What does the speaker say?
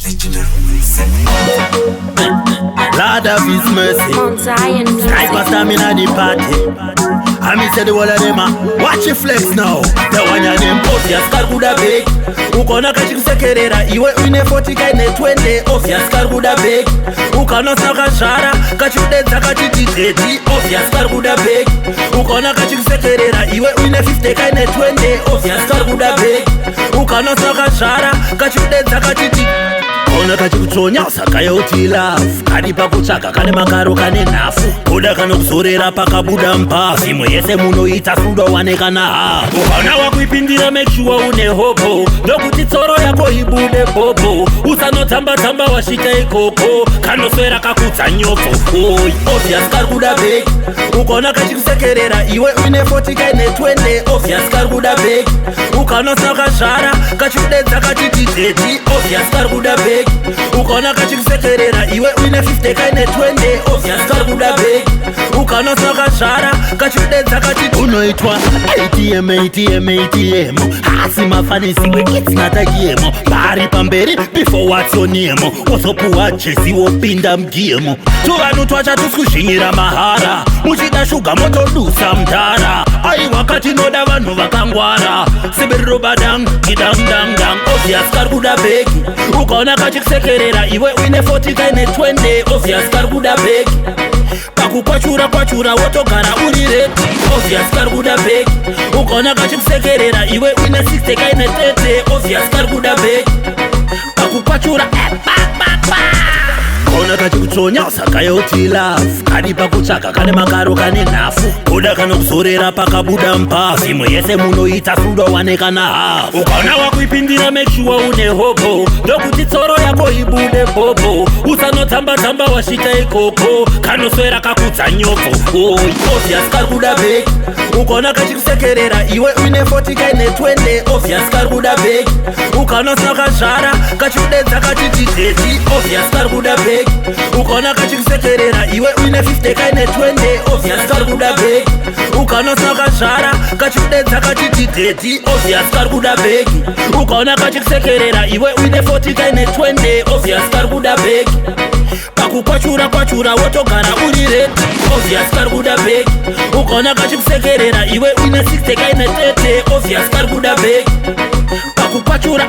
Lord of His mercy, Sniper stamina the party. I me say the whole of them watch your flex now. The one ya name Ofia Skarguda Big. Ukona kachikusekerera iwe uine 40 kaine 20. Ofia Skarguda Big. Ukana saka shara kachudedza kachititeti. Ofia Skarguda Big. Ukona kachikusekerera iwe uine 50 kaine 20. Ofia Skarguda Big. Ukana saka shara kachudedza kachititeti. Ona kachikutonya usakaye uti love. Kadi pakutsvaka kane makaro kane nhafu. Kuda kanokuzorera pakabuda mpafu. Imwe yese munoita sudo wanekana hafu. Ukaona wakuipindira make sure une hopo. Ndokuti tsoro yako ibude popo. Usanotamba wasvika ikoko. Kanoswera kakutsa nyoko. Oi, Ofia Skarguda Big. Ukaona kachikusekerera iwe uine 40 kaine 20. Ofia Skarguda Big. Ukanosaka shara kachudedza kachititeti. Ofia Skarguda Big. Ukona kachikusekerera iwe uine 50 kaine 20. Ofia Skarguda Big. Ukana saka shara kachudedza kachiti unoitwa ATM hasi mafanisiwe kitsinatakiemo pari pamberi before watsoniemo wozopuwa jesi wopinda mgiemo tuvanhu twachatusuzvinyira mahara muchida shuga motodusa mdhara ai wakati noda vanhu vakangwara sibiriro badang idangdangdang. Ofia Skarguda Big. Ukaona kachikusekerera iwe uine 40 kaine 20. Ofia Skarguda Big. Pakukwachura wotogara uri redi. Ofia Skarguda Big. Ukaona kachikusekerera iwe uine 60 kaine 30. Ofia Skarguda Big. Pakukwachura Ona kachikutonya usakaye uti love. Kadi pakutsvaka kane makaro kane nhafu. Kuda kanokuzorera pakabuda mpafu. Imwe yese munoita sudo wanekana hafu. Ukaona wakuipindira make sure une hopo. Ndokuti tsoro yako ibude popo. Usanotamba wasvika ikoko. Kanoswera kakutsa nyoko. Oi, Ofia Skarguda Big. Ukaona kachikusekerera iwe uine 40 kaine 20. Ofia Skarguda Big. Ukanosaka shara kachudedza kachititeti. Ofia Skarguda Big. Ukona kachikusekerera iwe uine 50 kaine 20. Ofia Skarguda Big. Ukanosaka shara kachudedza kachititeti. Ofia Skarguda Big. Ukona kachikusekerera iwe uine 40 kaine 20. Ofia Skarguda Big. Pakukwachura wotogara uri redi. Ofia Skarguda Big. Ukona kachikusekerera iwe uine 60 kaine 30. Ofia Skarguda Big. Pakukwachura